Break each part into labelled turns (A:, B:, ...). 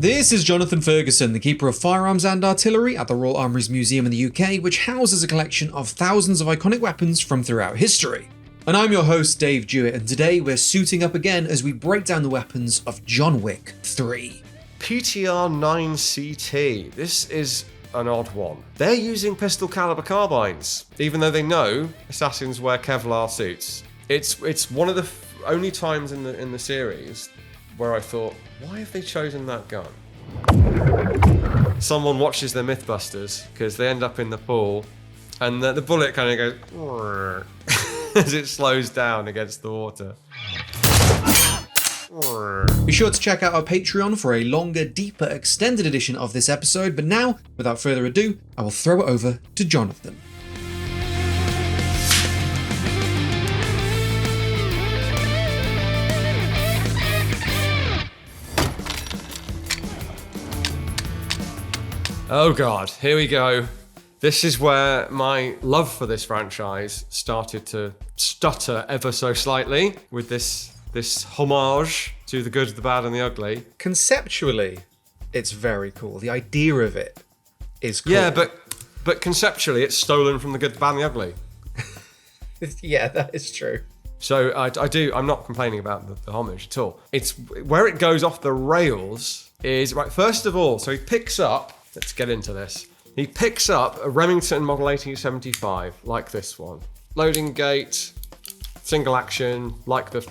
A: This is Jonathan Ferguson, the Keeper of Firearms and Artillery at the Royal Armouries Museum in the UK, which houses a collection of thousands of iconic weapons from throughout history. And I'm your host, Dave Jewett, and today we're suiting up again as we break down the weapons of John Wick 3.
B: PTR 9CT. This is an odd one. They're using pistol caliber carbines, even though they know assassins wear Kevlar suits. It's one of the only times in the series where I thought, why have they chosen that gun? Someone watches their Mythbusters because they end up in the pool, and the bullet kind of goes as it slows down against the water.
A: Be sure to check out our Patreon for a longer, deeper, extended edition of this episode, but now, without further ado, I will throw it over to Jonathan.
B: Oh god, here we go. This is where my love for this franchise started to stutter ever so slightly with this homage to the good, the bad and the ugly.
A: Conceptually, it's very cool. The idea of it is cool.
B: Yeah, but conceptually it's stolen from the good, the bad and the ugly.
A: Yeah, that is true.
B: So I'm not complaining about the homage at all. It's where it goes off the rails is, right, first of all, so he picks up, let's get into this. He picks up a Remington Model 1875, like this one. Loading gate, single action, like the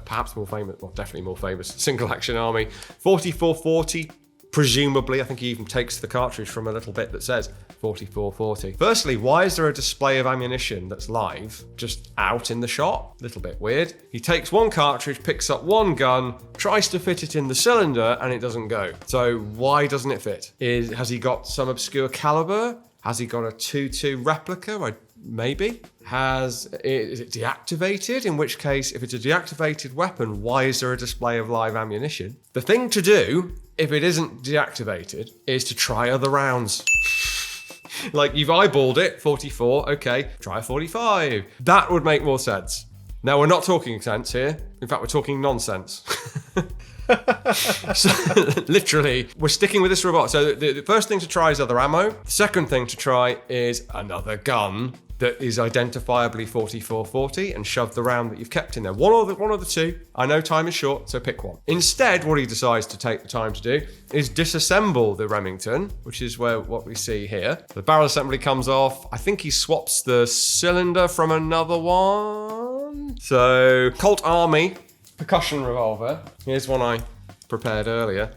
B: perhaps more famous, well, definitely more famous, single action army. 4440, presumably, I think he even takes the cartridge from a little bit that says 4440. Firstly, why is there a display of ammunition that's live, just out in the shop? A little bit weird. He takes one cartridge, picks up one gun, tries to fit it in the cylinder, and it doesn't go. So why doesn't it fit? Has he got some obscure caliber? Has he got a 2.2 replica? Maybe. Is it deactivated? In which case, if it's a deactivated weapon, why is there a display of live ammunition? The thing to do, if it isn't deactivated, is to try other rounds. Like, you've eyeballed it, 44, okay, try 45. That would make more sense. Now, we're not talking sense here. In fact, we're talking nonsense. So, literally, we're sticking with this revolver. So the first thing to try is other ammo. The second thing to try is another gun that is identifiably 4440 and shove the round that you've kept in there. One or the two. I know time is short, so pick one. Instead, what he decides to take the time to do is disassemble the Remington, which is what we see here. The barrel assembly comes off. I think he swaps the cylinder from another one. So, Colt Army percussion revolver. Here's one I prepared earlier.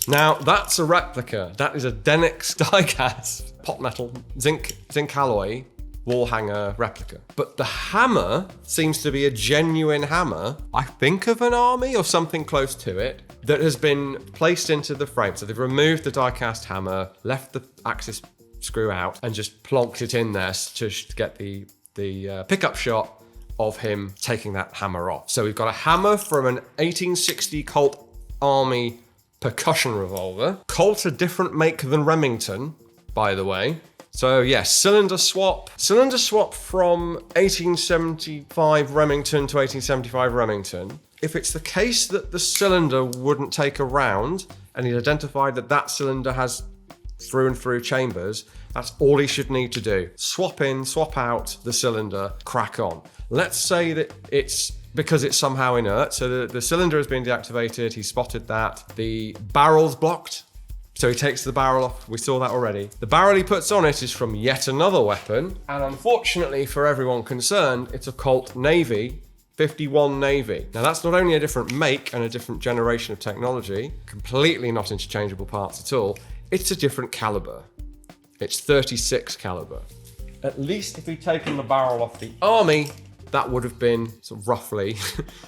B: Now, that's a replica. That is a Denix diecast pot metal zinc alloy wall hanger replica. But the hammer seems to be a genuine hammer, I think of an Army or something close to it, that has been placed into the frame. So they've removed the diecast hammer, left the axis screw out, and just plonked it in there to get the pickup shot of him taking that hammer off. So we've got a hammer from an 1860 Colt Army percussion revolver. Colt a different make than Remington, by the way. So yes, cylinder swap from 1875 Remington to 1875 Remington. If it's the case that the cylinder wouldn't take a round, and he's identified that cylinder has through and through chambers, that's all he should need to do. Swap in, swap out the cylinder, crack on. Let's say that it's because it's somehow inert, so the cylinder has been deactivated, he spotted that. The barrel's blocked, so he takes the barrel off. We saw that already. The barrel he puts on it is from yet another weapon, and unfortunately for everyone concerned, it's a Colt Navy 51 Navy. Now that's not only a different make and a different generation of technology, completely not interchangeable parts at all, it's a different caliber. It's 36 caliber. At least if he'd taken the barrel off the Army, that would have been sort of roughly,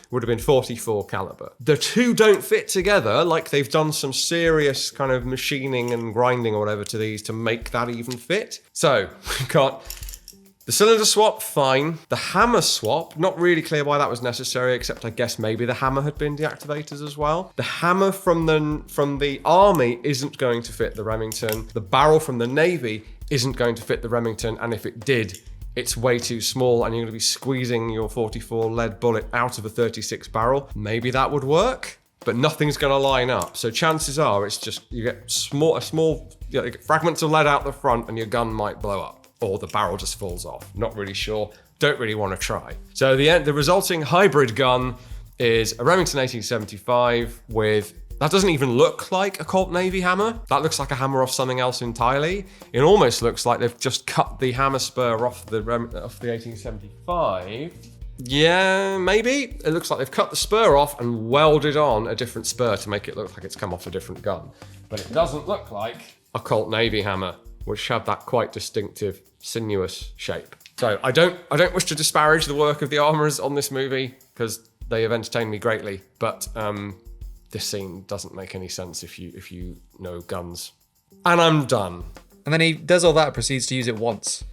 B: would have been 44 caliber. The two don't fit together, like they've done some serious kind of machining and grinding or whatever to these to make that even fit. So we've got the cylinder swap, fine. The hammer swap, not really clear why that was necessary, except I guess maybe the hammer had been deactivated as well. The hammer from the Army isn't going to fit the Remington. The barrel from the Navy isn't going to fit the Remington, and if it did, it's way too small and you're going to be squeezing your 44 lead bullet out of a 36 barrel. Maybe that would work. but nothing's going to line up. So chances are it's just you get small you get fragments of lead out the front and your gun might blow up, or the barrel just falls off. Not really sure. Don't really want to try. So the resulting hybrid gun is a Remington 1875 with, that doesn't even look like a Colt Navy hammer. That looks like a hammer off something else entirely. It almost looks like they've just cut the hammer spur off the 1875. Yeah, maybe. It looks like they've cut the spur off and welded on a different spur to make it look like it's come off a different gun. But it doesn't look like a Colt Navy hammer, which had that quite distinctive, sinuous shape. So I don't wish to disparage the work of the armourers on this movie, because they have entertained me greatly. But this scene doesn't make any sense if you know guns. And I'm done.
A: And then he does all that and proceeds to use it once.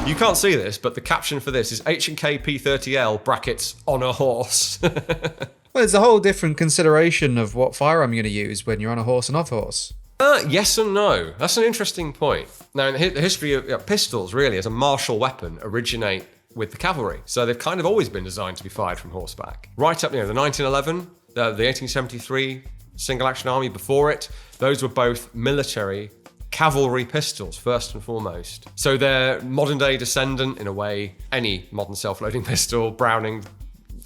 B: You can't see this, but the caption for this is H&K P30L brackets on a horse.
A: Well, it's a whole different consideration of what firearm you're going to use when you're on a horse and off horse.
B: Yes and no. That's an interesting point. Now, in the history of pistols, really, as a martial weapon, originate with the cavalry. So they've kind of always been designed to be fired from horseback. Right up, the 1911, the 1873 single action army before it, those were both military cavalry pistols, first and foremost. So they're modern day descendant, in a way, any modern self-loading pistol, Browning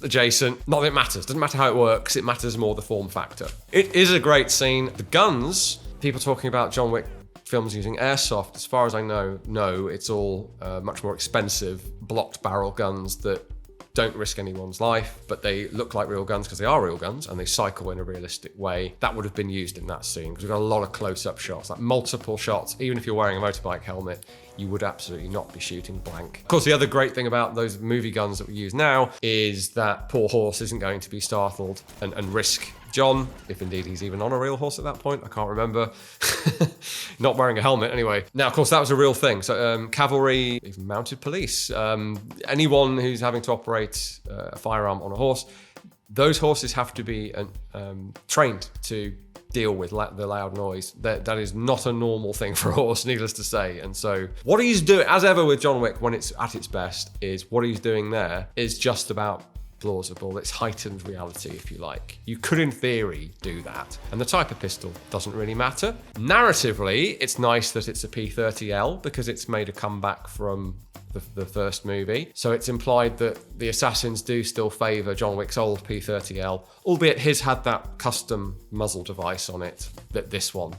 B: adjacent. Not that it matters. Doesn't matter how it works. It matters more the form factor. It is a great scene. The guns, people talking about John Wick films using airsoft, as far as I know, no, it's all much more expensive blocked barrel guns that don't risk anyone's life, but they look like real guns because they are real guns and they cycle in a realistic way. That would have been used in that scene because we've got a lot of close-up shots, like multiple shots. Even if you're wearing a motorbike helmet, you would absolutely not be shooting blank. Of course, the other great thing about those movie guns that we use now is that poor horse isn't going to be startled and risk John, if indeed he's even on a real horse at that point, I can't remember. Not wearing a helmet anyway. Now, of course, that was a real thing. So cavalry, even mounted police, anyone who's having to operate a firearm on a horse, those horses have to be trained to deal with the loud noise. That is not a normal thing for a horse, needless to say. And so what he's doing, as ever with John Wick when it's at its best, is what he's doing there is just about plausible. It's heightened reality, if you like. You could, in theory, do that. And the type of pistol doesn't really matter. Narratively, it's nice that it's a P30L because it's made a comeback from the first movie. So it's implied that the assassins do still favour John Wick's old P30L, albeit his had that custom muzzle device on it that this one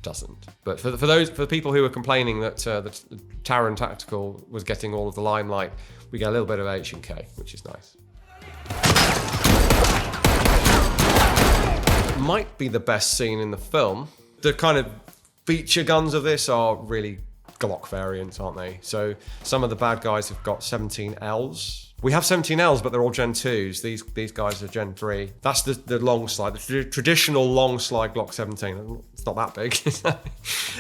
B: doesn't. But for the people who were complaining that the Taran Tactical was getting all of the limelight, we get a little bit of H&K, which is nice. Might be the best scene in the film. The kind of feature guns of this are really Glock variants, aren't they? So some of the bad guys have got 17Ls. We have 17Ls, but they're all Gen 2s. These guys are Gen 3. That's the long slide, the traditional long slide Glock 17. It's not that big.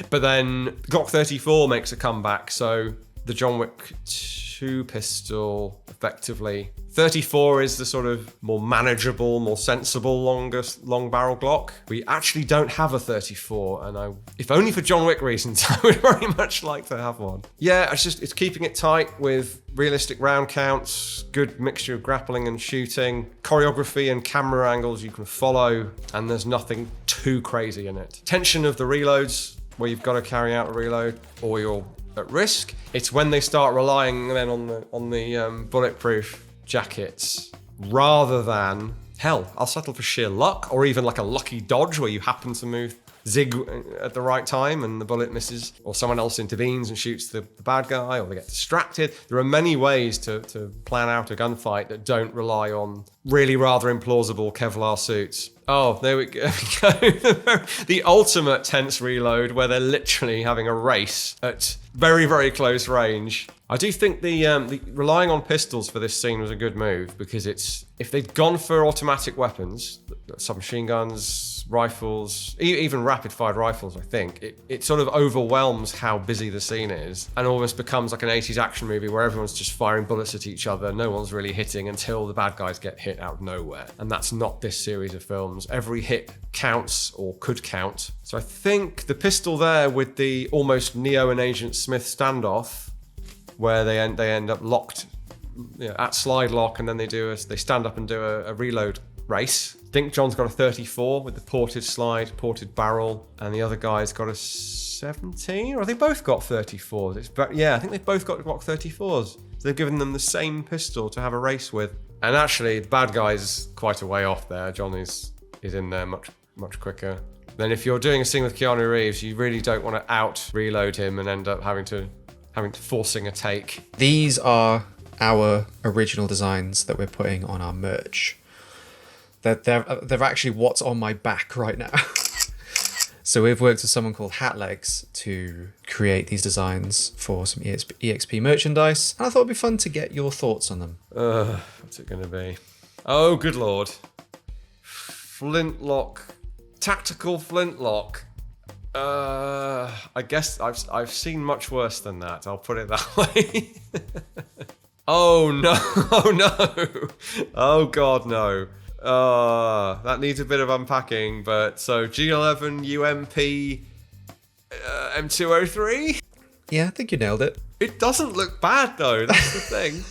B: But then Glock 34 makes a comeback. So the John Wick 2 pistol, effectively. 34 is the sort of more manageable, more sensible, long barrel Glock. We actually don't have a 34, and if only for John Wick reasons, I would very much like to have one. Yeah, it's keeping it tight with realistic round counts, good mixture of grappling and shooting, choreography and camera angles you can follow, and there's nothing too crazy in it. Tension of the reloads, where you've got to carry out a reload, or you're at risk. It's when they start relying then on the bulletproof jackets rather than, hell, I'll settle for sheer luck, or even like a lucky dodge where you happen to move zig at the right time and the bullet misses, or someone else intervenes and shoots the bad guy, or they get distracted. There are many ways to plan out a gunfight that don't rely on really rather implausible Kevlar suits. Oh, there we go. The ultimate tense reload where they're literally having a race at very, very close range. I do think the relying on pistols for this scene was a good move, because if they'd gone for automatic weapons, submachine guns, rifles, even rapid-fired rifles, I think, it sort of overwhelms how busy the scene is and almost becomes like an 80s action movie where everyone's just firing bullets at each other. No one's really hitting until the bad guys get hit out of nowhere. And that's not this series of films. Every hit counts, or could count. So I think the pistol there with the almost Neo and Agent Smith standoff, where they end up locked at slide lock, and then they stand up and do a reload race. I think John's got a 34 with the ported slide, ported barrel, and the other guy's got a 17, or have they both got 34s? I think they've both got Glock 34s. So they've given them the same pistol to have a race with. And actually, the bad guy's quite a way off there. John is in there much quicker. Then if you're doing a scene with Keanu Reeves, you really don't want to out reload him and end up having to forcing a take.
A: These are our original designs that we're putting on our merch. They're actually what's on my back right now. So we've worked with someone called Hat Legs to create these designs for some EXP merchandise. And I thought it'd be fun to get your thoughts on them.
B: What's it going to be? Oh, good lord. Flintlock. Tactical flintlock. I guess I've seen much worse than that. I'll put it that way. Oh no! Oh no! Oh god, no! That needs a bit of unpacking. But so G11 UMP M203.
A: Yeah, I think you nailed it.
B: It doesn't look bad though. That's the thing.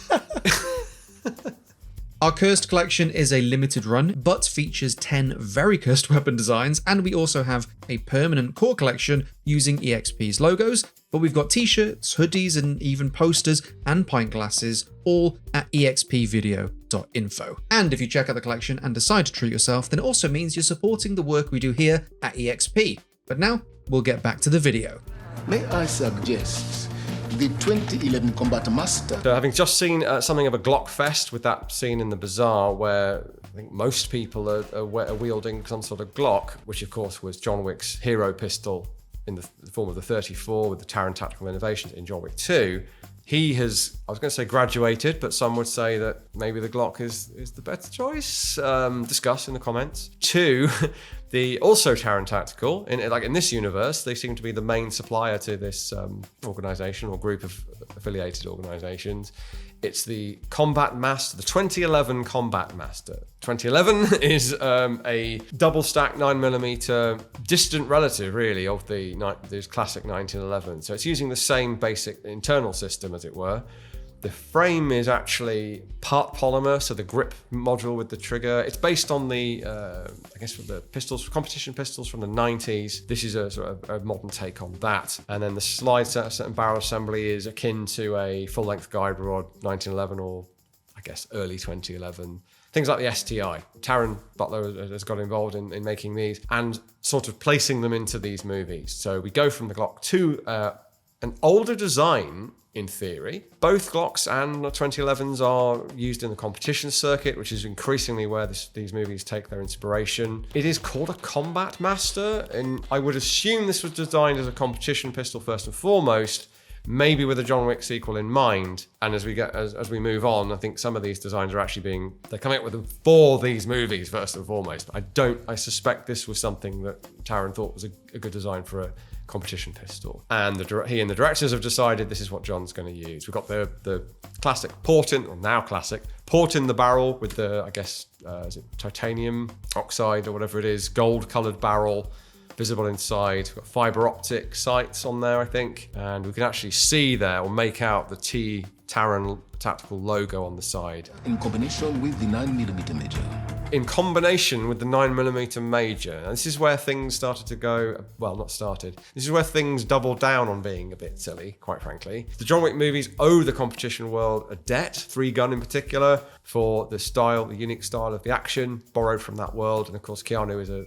A: Our cursed collection is a limited run, but features 10 very cursed weapon designs, and we also have a permanent core collection using EXP's logos, but we've got t-shirts, hoodies, and even posters and pint glasses, all at expvideo.info. And if you check out the collection and decide to treat yourself, then it also means you're supporting the work we do here at EXP. But now, we'll get back to the video.
C: May I suggest the 2011 Combat Master?
B: So having just seen something of a Glock fest with that scene in the bazaar where I think most people are wielding some sort of Glock, which of course was John Wick's hero pistol in the form of the 34 with the Taran Tactical Innovations in John Wick 2. He has, I was going to say graduated, but some would say that maybe the Glock is the better choice. Discuss in the comments. 2, the also Taran Tactical, in this universe, they seem to be the main supplier to this organisation or group of affiliated organisations. It's the Combat Master, the 2011 Combat Master. 2011 is a double stack 9mm distant relative, really, of the classic 1911. So it's using the same basic internal system, as it were. The frame is actually part polymer, so the grip module with the trigger. It's based on the competition pistols from the 90s. This is a sort of a modern take on that. And then the slide set and barrel assembly is akin to a full-length guide rod 1911 or, I guess, early 2011. Things like the STI. Taran Butler has got involved in making these and sort of placing them into these movies. So we go from the Glock to an older design, in theory. Both Glocks and 2011s are used in the competition circuit, which is increasingly where these movies take their inspiration. It is called a Combat Master, and I would assume this was designed as a competition pistol first and foremost, maybe with a John Wick sequel in mind. And as we move on, I think some of these designs are actually they're coming up with them for these movies first and foremost. I suspect this was something that Taran thought was a good design for a competition pistol, and he and the directors have decided this is what John's going to use. We've got the classic port in the barrel with the, I guess, is it titanium oxide or whatever it is, gold coloured barrel, visible inside. We've got fibre optic sights on there, I think, and we can actually see there or make out the Taran Tactical logo on the side.
C: In combination with the 9mm Major.
B: In combination with the 9mm Major. And this is where things started to go, well, not started. This is where things doubled down on being a bit silly, quite frankly. The John Wick movies owe the competition world a debt, 3-gun in particular, for the unique style of the action, borrowed from that world. And of course, Keanu is a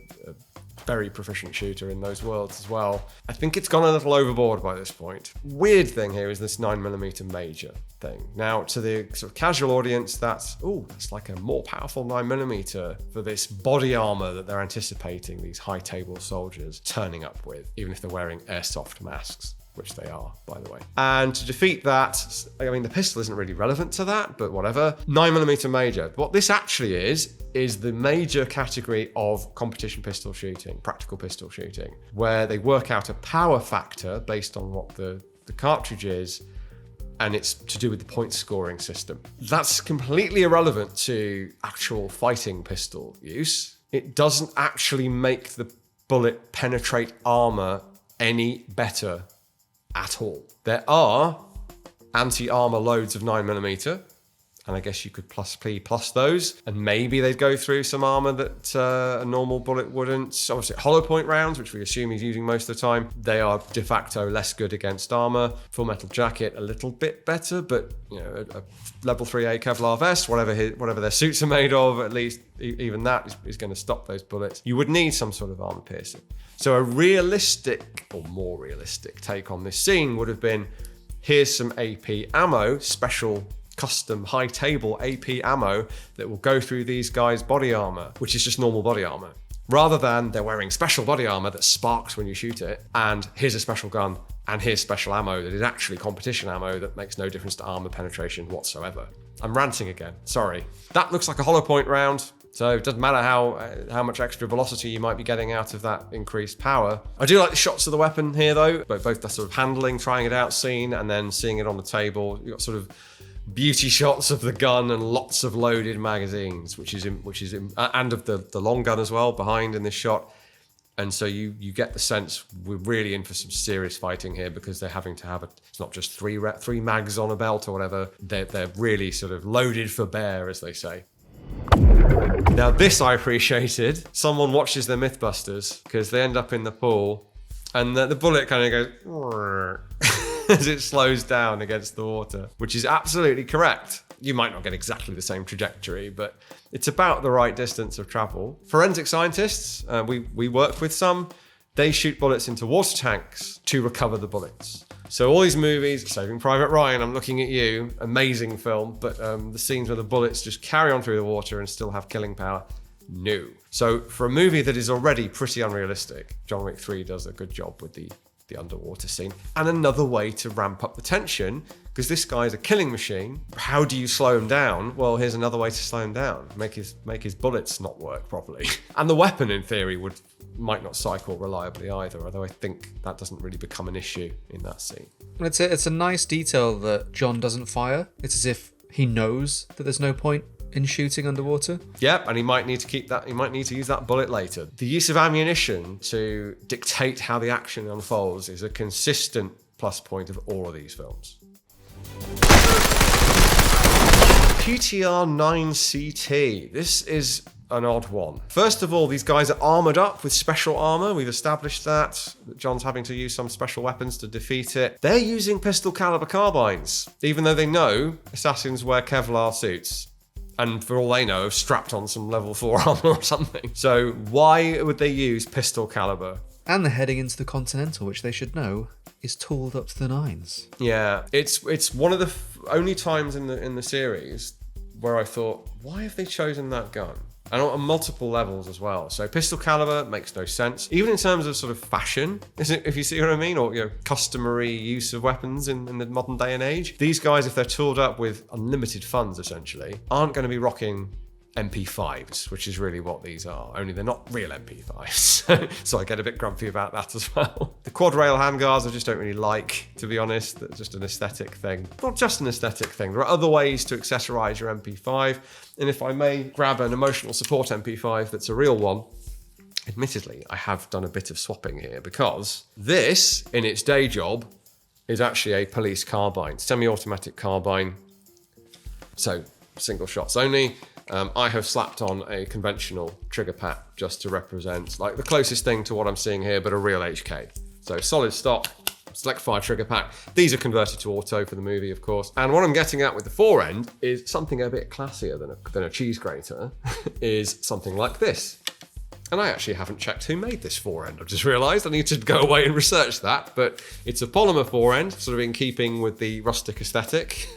B: very proficient shooter in those worlds as well. I think it's gone a little overboard by this point. Weird thing here is this 9mm Major thing. Now, to the sort of casual audience, that's like a more powerful 9mm for this body armor that they're anticipating these high table soldiers turning up with, even if they're wearing airsoft masks, which they are, by the way. And to defeat that, I mean, the pistol isn't really relevant to that, but whatever. 9mm Major. What this actually is the major category of competition pistol shooting, practical pistol shooting, where they work out a power factor based on what the cartridge is, and it's to do with the point scoring system. That's completely irrelevant to actual fighting pistol use. It doesn't actually make the bullet penetrate armor any better at all. There are anti-armor loads of 9mm. And I guess you could plus P plus those, and maybe they'd go through some armor that a normal bullet wouldn't. Obviously, hollow point rounds, which we assume he's using most of the time, they are de facto less good against armor. Full metal jacket, a little bit better, but a level 3A Kevlar vest, whatever their suits are made of, at least even that is going to stop those bullets. You would need some sort of armor piercing. So a realistic, or more realistic, take on this scene would have been, here's some AP ammo, special custom high table AP ammo that will go through these guys' body armor, which is just normal body armor, rather than they're wearing special body armor that sparks when you shoot it, and here's a special gun, and here's special ammo that is actually competition ammo that makes no difference to armor penetration whatsoever. I'm ranting again, sorry. That looks like a hollow point round, so it doesn't matter how much extra velocity you might be getting out of that increased power. I do like the shots of the weapon here though, both the sort of handling, trying it out scene, and then seeing it on the table. You've got sort of beauty shots of the gun and lots of loaded magazines, and of the long gun as well behind in this shot. And so you get the sense we're really in for some serious fighting here, because they're having to have it's not just three mags on a belt or whatever. They're really sort of loaded for bear, as they say. Now this I appreciated. Someone watches their Mythbusters, because they end up in the pool and the bullet kind of goes as it slows down against the water, which is absolutely correct. You might not get exactly the same trajectory, but it's about the right distance of travel. Forensic scientists, we work with some, they shoot bullets into water tanks to recover the bullets. So all these movies, Saving Private Ryan, I'm looking at you, amazing film, but the scenes where the bullets just carry on through the water and still have killing power, no. So for a movie that is already pretty unrealistic, John Wick 3 does a good job with the underwater scene. And another way to ramp up the tension, because this guy's a killing machine. How do you slow him down? Well, here's another way to slow him down. Make his bullets not work properly. And the weapon, in theory, might not cycle reliably either, although I think that doesn't really become an issue in that scene.
A: It's a nice detail that John doesn't fire. It's as if he knows that there's no point in shooting underwater.
B: Yep, and he might need to keep that. He might need to use that bullet later. The use of ammunition to dictate how the action unfolds is a consistent plus point of all of these films. PTR 9CT. This is an odd one. First of all, these guys are armored up with special armor. We've established that John's having to use some special weapons to defeat it. They're using pistol caliber carbines, even though they know assassins wear Kevlar suits. And for all they know, have strapped on some level 4 armor or something. So why would they use pistol caliber?
A: And they're heading into the Continental, which they should know is tooled up to the nines.
B: Yeah, it's one of the only times in the series where I thought, why have they chosen that gun? And on multiple levels as well. So pistol caliber makes no sense, even in terms of sort of fashion, if you see what I mean, or customary use of weapons in the modern day and age. These guys, if they're tooled up with unlimited funds, essentially, aren't going to be rocking MP5s, which is really what these are, only they're not real MP5s. So I get a bit grumpy about that as well. The quad rail handguards I just don't really like, to be honest. That's just an aesthetic thing. Not just an aesthetic thing. There are other ways to accessorize your MP5. And if I may grab an emotional support MP5 that's a real one, admittedly, I have done a bit of swapping here, because this, in its day job, is actually a police carbine, semi-automatic carbine. So single shots only. I have slapped on a conventional trigger pat just to represent like the closest thing to what I'm seeing here, but a real HK. So solid stock, select fire trigger pack. These are converted to auto for the movie, of course. And what I'm getting at with the forend is something a bit classier than a cheese grater, is something like this. And I actually haven't checked who made this forend. I've just realised I need to go away and research that. But it's a polymer forend, sort of in keeping with the rustic aesthetic,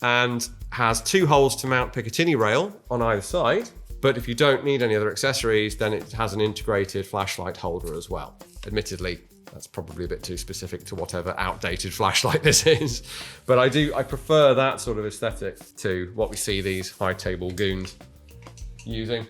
B: and has 2 holes to mount Picatinny rail on either side. But if you don't need any other accessories, then it has an integrated flashlight holder as well. Admittedly, that's probably a bit too specific to whatever outdated flashlight this is. But I prefer that sort of aesthetic to what we see these high table goons using.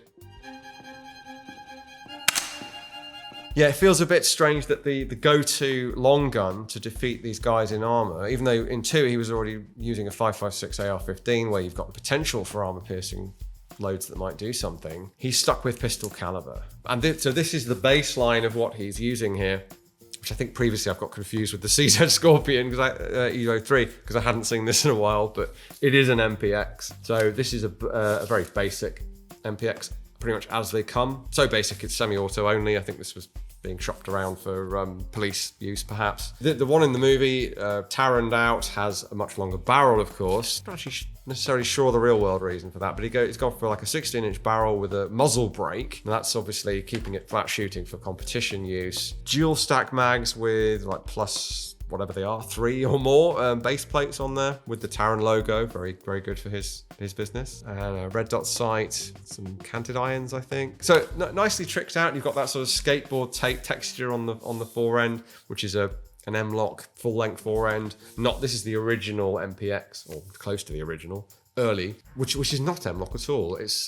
B: Yeah, it feels a bit strange that the go-to long gun to defeat these guys in armor, even though in 2 he was already using a 5.56 AR-15 where you've got the potential for armor-piercing loads that might do something, he's stuck with pistol caliber. And so this is the baseline of what he's using here. which I think previously I've got confused with the CZ Scorpion Evo 3 because I hadn't seen this in a while, but it is an MPX. So this is a very basic MPX, pretty much as they come. So basic, it's semi-auto only. I think this was being shopped around for police use, perhaps. The one in the movie, Taroned out, has a much longer barrel, of course. Not actually necessarily sure the real world reason for that, but he's gone for like a 16-inch barrel with a muzzle brake, and that's obviously keeping it flat shooting for competition use. Dual stack mags with like plus whatever they are, 3 or more base plates on there with the Taron logo. Very, very good for his business. And a red dot sight, some canted irons, I think. So nicely tricked out. You've got that sort of skateboard tape texture on the fore end, which is an M-lock full length fore end. This is the original MPX, or close to the original. Early, which is not M-lock at all. It's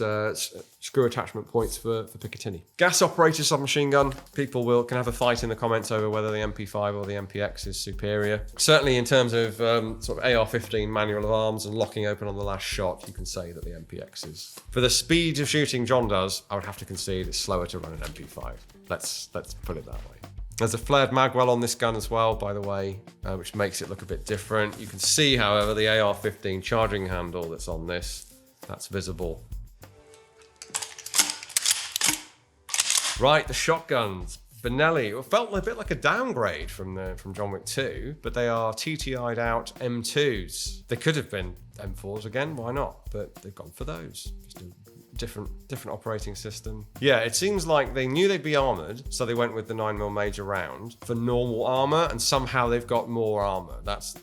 B: screw attachment points for Picatinny. Gas operated submachine gun. People can have a fight in the comments over whether the MP5 or the MPX is superior. Certainly in terms of sort of AR-15 manual of arms and locking open on the last shot, you can say that the MPX is. For the speed of shooting John does, I would have to concede it's slower to run an MP5. Let's put it that way. There's a flared magwell on this gun as well, by the way, which makes it look a bit different. You can see, however, the AR-15 charging handle that's on this. That's visible. Right, the shotguns. Benelli. It felt a bit like a downgrade from John Wick 2, but they are TTI'd out M2s. They could have been M4s again, why not? But they've gone for those. Just a different operating system. Yeah, it seems like they knew they'd be armored, so they went with the 9mm major round for normal armor, and somehow they've got more armor. That's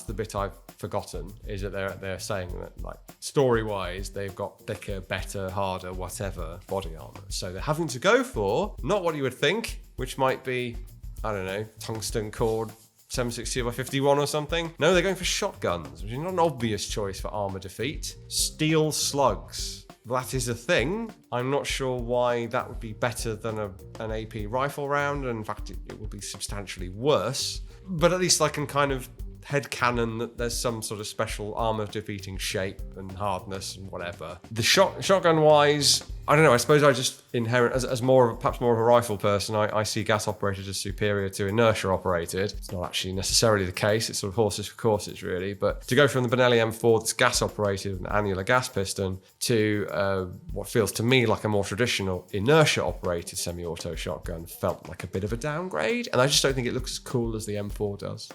B: the bit I've forgotten, is that they're saying that, like, story-wise, they've got thicker, better, harder, whatever body armor. So they're having to go for not what you would think, which might be, I don't know, tungsten cord 760x51 or something. No, they're going for shotguns, which is not an obvious choice for armor defeat. Steel slugs. That is a thing. I'm not sure why that would be better than an AP rifle round. And in fact, it would be substantially worse. But at least I can kind of headcanon that there's some sort of special armor defeating shape and hardness and whatever. The shotgun wise, I don't know, I suppose I just inherit as perhaps more of a rifle person, I see gas operated as superior to inertia operated. It's not actually necessarily the case, it's sort of horses for courses really, but to go from the Benelli M4 that's gas operated with an annular gas piston to what feels to me like a more traditional inertia operated semi-auto shotgun felt like a bit of a downgrade, and I just don't think it looks as cool as the M4 does.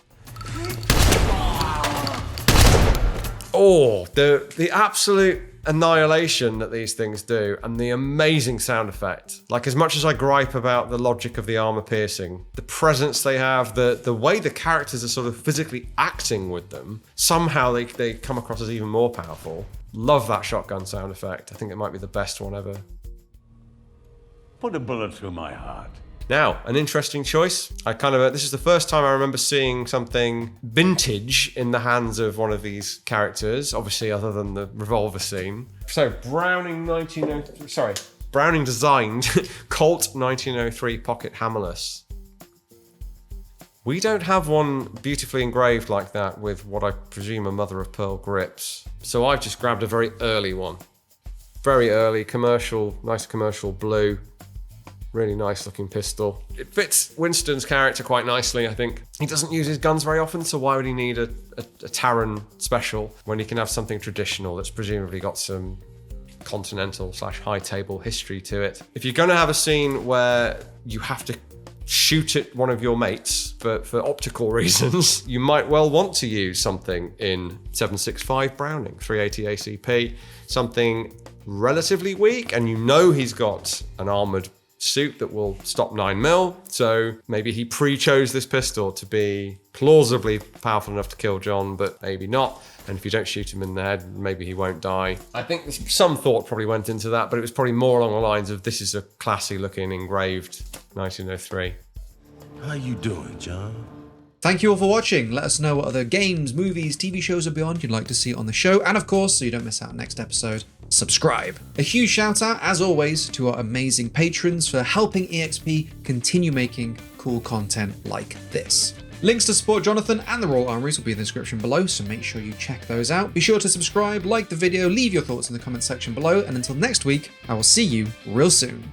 B: Oh, the absolute annihilation that these things do, and the amazing sound effect. Like, as much as I gripe about the logic of the armor piercing, the presence they have, the way the characters are sort of physically acting with them, somehow they come across as even more powerful. Love that shotgun sound effect. I think it might be the best one ever.
D: Put a bullet through my heart.
B: Now, an interesting choice. This is the first time I remember seeing something vintage in the hands of one of these characters, obviously other than the Revolver scene. So, Browning designed Colt 1903 pocket hammerless. We don't have one beautifully engraved like that with what I presume are mother of pearl grips. So I've just grabbed a very early one. Very early, commercial, nice commercial blue. Really nice looking pistol. It fits Winston's character quite nicely, I think. He doesn't use his guns very often, so why would he need a Taron special when he can have something traditional that's presumably got some continental/high table history to it? If you're going to have a scene where you have to shoot at one of your mates for optical reasons, you might well want to use something in 7.65 Browning, 380 ACP, something relatively weak, and you know he's got an armored suit that will stop 9mm, so maybe he pre-chose this pistol to be plausibly powerful enough to kill John, but maybe not. And if you don't shoot him in the head, maybe he won't die. I think some thought probably went into that, but it was probably more along the lines of this is a classy looking engraved 1903.
D: How you doing, John?
A: Thank you all for watching. Let us know what other games, movies, TV shows or beyond you'd like to see on the show. And of course, so you don't miss out on next episode, subscribe. A huge shout out, as always, to our amazing patrons for helping EXP continue making cool content like this. Links to support Jonathan and the Royal Armouries will be in the description below, so make sure you check those out. Be sure to subscribe, like the video, leave your thoughts in the comment section below, and until next week, I will see you real soon.